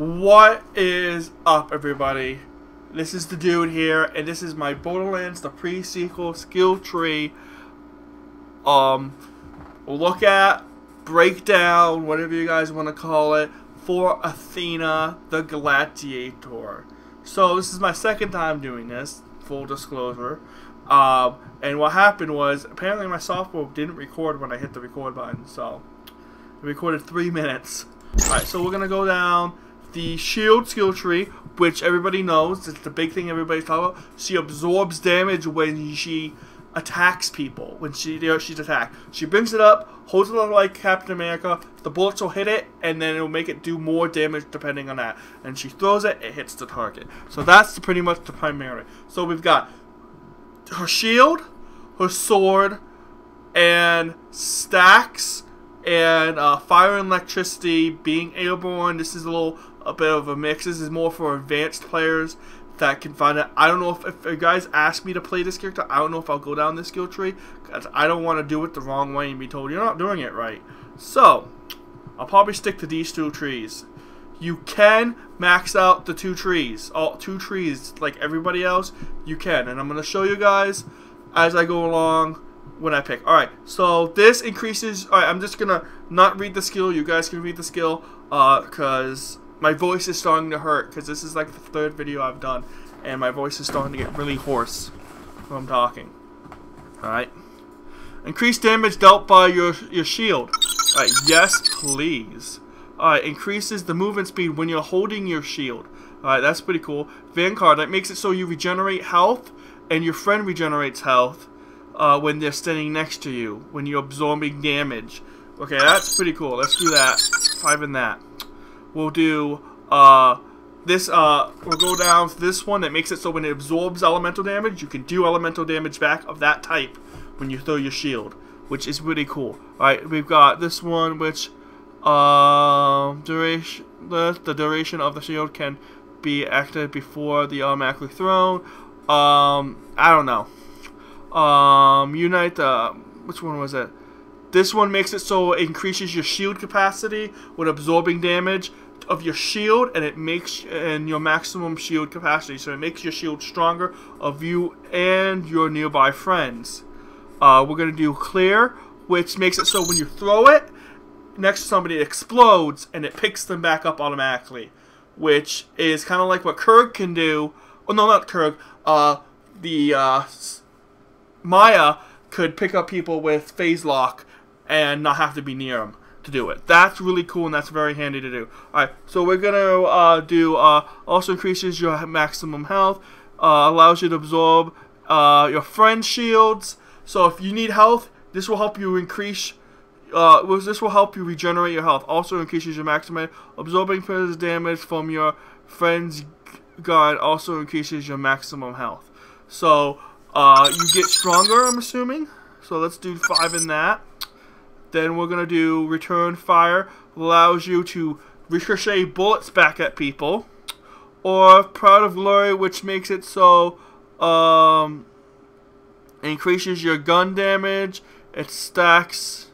What is up, everybody? This is the dude here, and this is my Borderlands, the pre-sequel skill tree. Look at, break down, whatever you guys want to call it, for Athena the Gladiator. So this is my second time doing this, full disclosure. And what happened was, apparently my software didn't record when I hit the record button, so it recorded 3 minutes. Alright, so we're gonna go down the shield skill tree, which everybody knows. It's the big thing everybody's talking about. She absorbs damage when she attacks people. When she's attacked, she brings it up, holds it up like Captain America. The bullets will hit it, and then it will make it do more damage depending on that. And she throws it, it hits the target. So that's pretty much the primary. So we've got her shield, her sword, and stacks, and fire and electricity, being airborne. This is a bit of a mix. This is more for advanced players that can find it. I don't know if you guys ask me to play this character, I don't know if I'll go down this skill tree, because I don't want to do it the wrong way and be told you're not doing it right. So I'll probably stick to these two trees. You can max out the two trees, all two trees like everybody else. You can, and I'm going to show you guys as I go along when I pick. Alright, so this increases. Alright, I'm just gonna not read the skill. You guys can read the skill, because my voice is starting to hurt, because this is like the third video I've done, and my voice is starting to get really hoarse when I'm talking. Alright. Increased damage dealt by your shield. Alright, yes please. Alright, increases the movement speed when you're holding your shield. Alright, that's pretty cool. Vanguard, that makes it so you regenerate health, and your friend regenerates health when they're standing next to you, when you're absorbing damage. Okay, that's pretty cool. Let's do that. 5 in that. We'll do this. We'll go down to this one that makes it so when it absorbs elemental damage, you can do elemental damage back of that type when you throw your shield, which is really cool. Alright, we've got this one, which the duration of the shield can be activated before the automatically thrown. I don't know. Unite, which one was it? This one makes it so it increases your shield capacity when absorbing damage of your shield, and it makes your maximum shield capacity, so it makes your shield stronger of you and your nearby friends. We're gonna do clear, which makes it so when you throw it next to somebody, it explodes and it picks them back up automatically, which is kind of like what Kurg can do. Oh no, not Kurg. Maya could pick up people with phase lock and not have to be near them to do it. That's really cool, and that's very handy to do. Alright, so we're gonna do also increases your maximum health, allows you to absorb your friend's shields. So if you need health, this will help you increase. This will help you regenerate your health. Also increases your maximum absorbing damage from your friend's gun. Also increases your maximum health. So you get stronger, I'm assuming. So let's do 5 in that. Then we're gonna do return fire. Allows you to ricochet bullets back at people. Or proud of glory, which makes it so increases your gun damage. It stacks,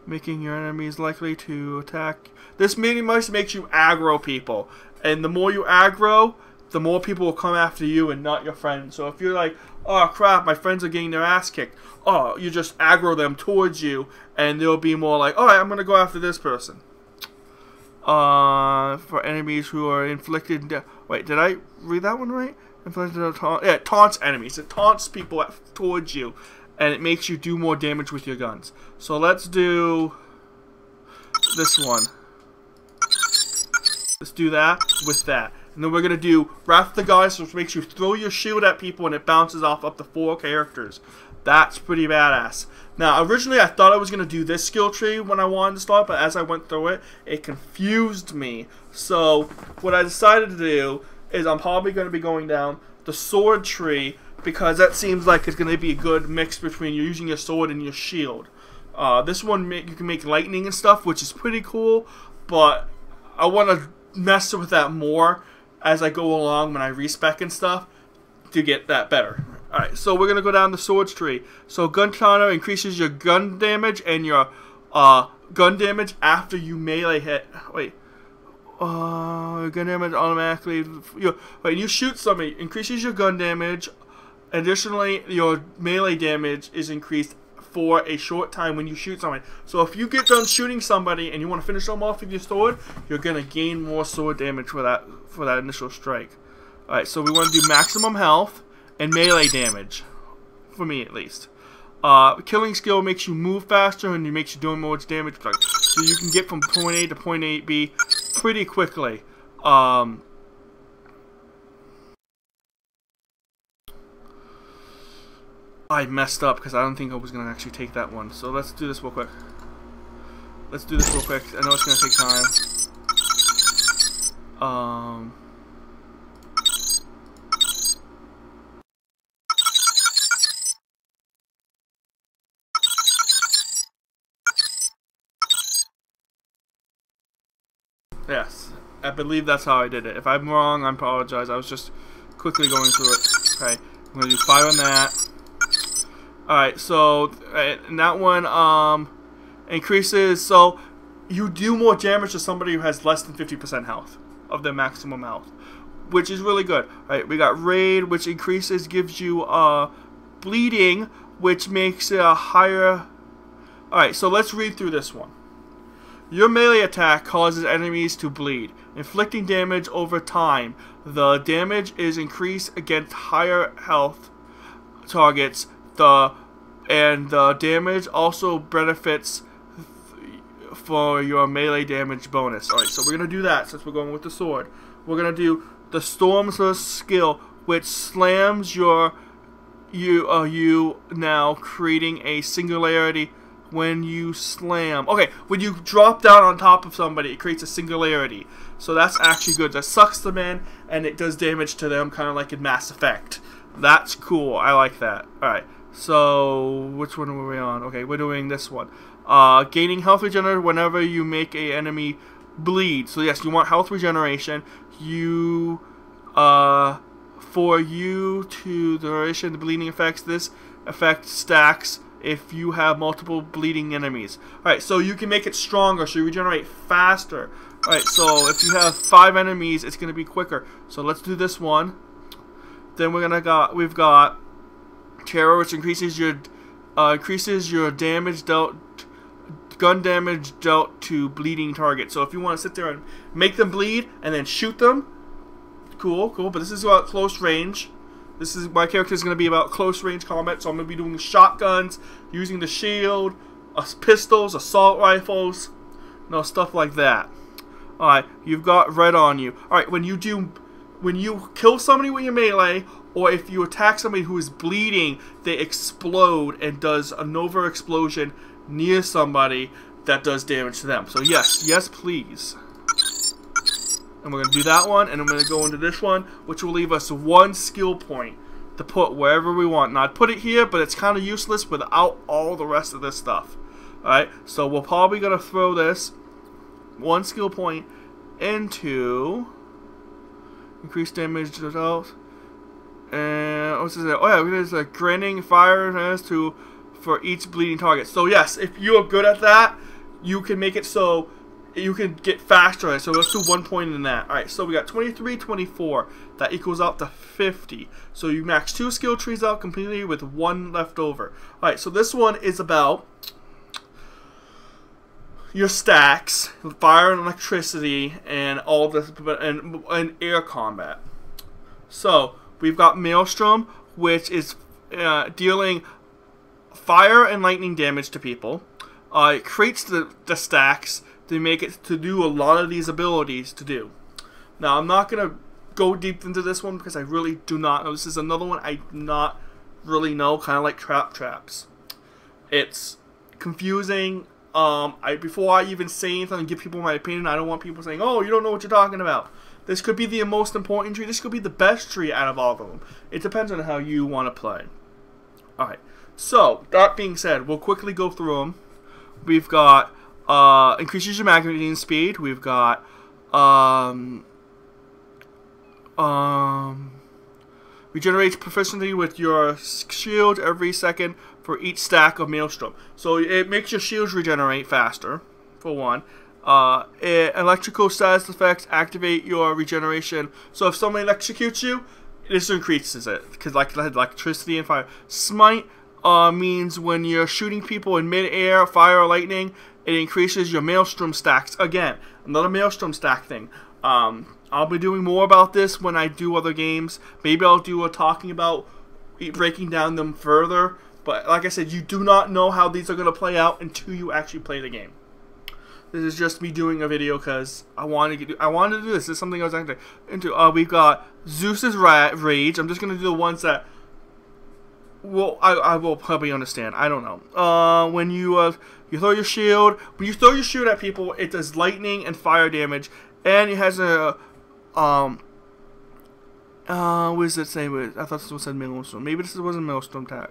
making your enemies likely to attack. This pretty much makes you aggro people, and the more you aggro, the more people will come after you and not your friends. So if you're like, oh crap, my friends are getting their ass kicked, oh, you just aggro them towards you, and they'll be more like, alright, I'm gonna go after this person. For enemies who are inflicted. Wait, did I read that one right? Inflicted taunt. Yeah, it taunts enemies. It taunts people towards you, and it makes you do more damage with your guns. So let's do this one. Let's do that with that. And then we're going to do Wrath of the Goddess, which makes you throw your shield at people and it bounces off up to 4 characters. That's pretty badass. Now, originally I thought I was going to do this skill tree when I wanted to start, but as I went through it, it confused me. So, what I decided to do is I'm probably going to be going down the sword tree, because that seems like it's going to be a good mix between you using your sword and your shield. This one, you can make lightning and stuff, which is pretty cool, but I want to mess with that more as I go along when I respec and stuff to get that better. Alright, so we're going to go down the swords tree. So gun counter increases your gun damage and your gun damage after you melee hit. Wait, gun damage automatically. When you shoot somebody, increases your gun damage. Additionally, your melee damage is increased for a short time when you shoot somebody. So if you get done shooting somebody and you want to finish them off with your sword, you're gonna gain more sword damage for that initial strike. All right, so we want to do maximum health and melee damage, for me at least. Killing skill makes you move faster and it makes you doing more damage, so you can get from point A to point 8B pretty quickly. I messed up because I don't think I was going to actually take that one. So let's do this real quick. I know it's going to take time. Yes, I believe that's how I did it. If I'm wrong, I apologize. I was just quickly going through it. Okay, I'm going to do 5 on that. Alright, so and that one increases, so you do more damage to somebody who has less than 50% health of their maximum health, which is really good. Alright, we got Raid, which increases, gives you bleeding, which makes it a higher. Alright, so let's read through this one. Your melee attack causes enemies to bleed, inflicting damage over time. The damage is increased against higher health targets. And the damage also benefits for your melee damage bonus. Alright, so we're going to do that since we're going with the sword. We're going to do the Storm's skill, which slams you now, creating a singularity when you slam. Okay, when you drop down on top of somebody, it creates a singularity. So that's actually good. That sucks them in, and it does damage to them, kind of like in Mass Effect. That's cool. I like that. Alright. So, which one were we on? Okay, we're doing this one. Gaining health regeneration whenever you make an enemy bleed. So yes, you want health regeneration. For you to the duration the bleeding effects, this effect stacks if you have multiple bleeding enemies. Alright, so you can make it stronger, so you regenerate faster. Alright, so if you have 5 enemies, it's going to be quicker. So let's do this one. Then we've got Terror, which increases your damage dealt, gun damage dealt to bleeding targets. So if you want to sit there and make them bleed and then shoot them, cool. But this is about close range. My character is going to be about close range combat. So I'm going to be doing shotguns, using the shield, pistols, assault rifles, stuff like that. All right, you've got red on you. All right, when you kill somebody with your melee, or if you attack somebody who is bleeding, they explode and does a Nova explosion near somebody that does damage to them. So yes, please. And we're going to do that one, and I'm going to go into this one, which will leave us 1 skill point to put wherever we want. Now, I'd put it here, but it's kind of useless without all the rest of this stuff. Alright, so we're probably going to throw this 1 skill point into increased damage to health. And what's this? Oh yeah, there's a granting fire for each bleeding target. So yes, if you are good at that, you can make it so you can get faster. So let's do 1 point in that. Alright, so we got 23, 24. That equals out to 50. So you max 2 skill trees out completely with 1 left over. Alright, so this one is about your stacks, fire and electricity, and all this, and air combat. So we've got Maelstrom, which is dealing fire and lightning damage to people. It creates the stacks to make it to do a lot of these abilities to do. Now, I'm not going to go deep into this one because I really do not know. This is another one I do not really know, kind of like traps. It's confusing. Before I even say anything and give people my opinion, I don't want people saying, oh, you don't know what you're talking about. This could be the most important tree. This could be the best tree out of all of them. It depends on how you want to play. Alright, so, that being said, we'll quickly go through them. We've got, increases your magazine speed. We've got, regenerates proficiency with your shield every second for each stack of Maelstrom. So it makes your shields regenerate faster, for one. Electrical status effects activate your regeneration. So if someone electrocutes you, this increases it, because like electricity and fire. Smite means when you're shooting people in mid-air, fire or lightning, it increases your maelstrom stacks. Again, another maelstrom stack thing. I'll be doing more about this when I do other games. Maybe I'll do a talking about breaking down them further. But like I said, you do not know how these are going to play out until you actually play the game. This is just me doing a video because I wanted to do this. This is something I was actually into. We've got Zeus's Rage. I'm just going to do the ones that I will probably understand. I don't know. When you throw your shield, at people, it does lightning and fire damage, and it has a what does it say? I thought this was said Maelstrom. Maybe this wasn't Maelstrom attack.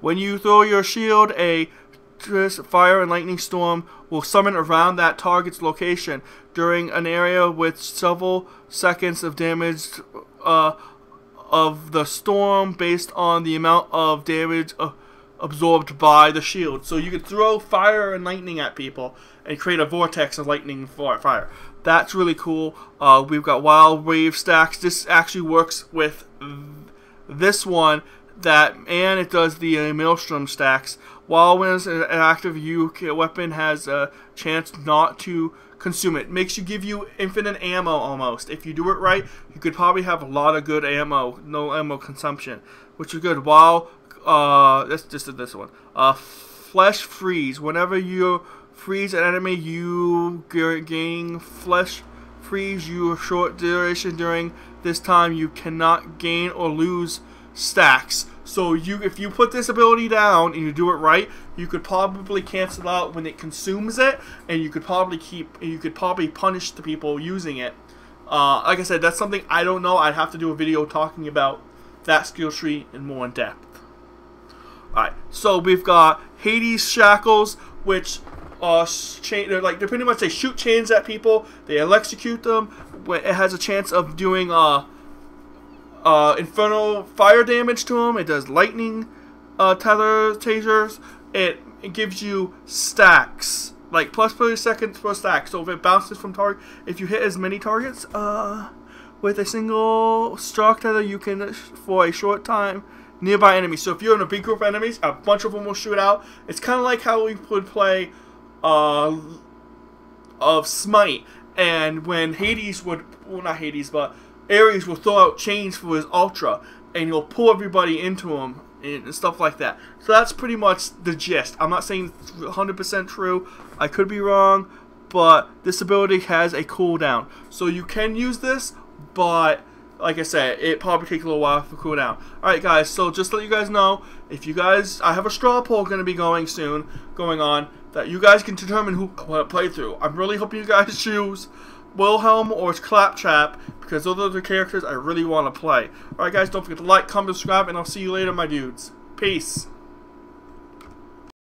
When you throw your shield, a fire and lightning storm will summon around that target's location during an area with several seconds of damage of the storm based on the amount of damage absorbed by the shield. So you could throw fire and lightning at people and create a vortex of lightning and fire. That's really cool. We've got wild wave stacks. This actually works with this one, and it does the maelstrom stacks. While when it's an active weapon has a chance not to consume it. Makes you give you infinite ammo almost. If you do it right, you could probably have a lot of good ammo, no ammo consumption, which is good. While that's just this one. Flesh freeze. Whenever you freeze an enemy, you gain flesh freeze. You short duration. During this time, you cannot gain or lose stacks. So if you put this ability down and you do it right, you could probably cancel out when it consumes it, and you could probably punish the people using it. Like I said, that's something I don't know. I'd have to do a video talking about that skill tree in more in depth. Alright, so we've got Hades shackles, which they're pretty much, they shoot chains at people, they electrocute them. It has a chance of doing infernal fire damage to them. It does lightning tasers. It gives you stacks, like plus 30 seconds per stack. So if it bounces from target, if you hit as many targets with a single stroke tether, you can for a short time nearby enemies. So if you're in a big group of enemies, a bunch of them will shoot out. It's kind of like how we would play of Smite, and when Hades would, well, not Hades, but Ares will throw out chains for his ultra, and he'll pull everybody into him and stuff like that. So that's pretty much the gist. I'm not saying it's 100% true. I could be wrong, but this ability has a cooldown. So you can use this, but like I said, it probably takes a little while for cooldown. Alright guys, so just to let you guys know, if you guys, I have a straw poll going to be going on, that you guys can determine who what playthrough. I'm really hoping you guys choose Wilhelm or Claptrap, because those are the characters I really want to play. Alright guys, don't forget to like, comment, subscribe, and I'll see you later, my dudes. Peace.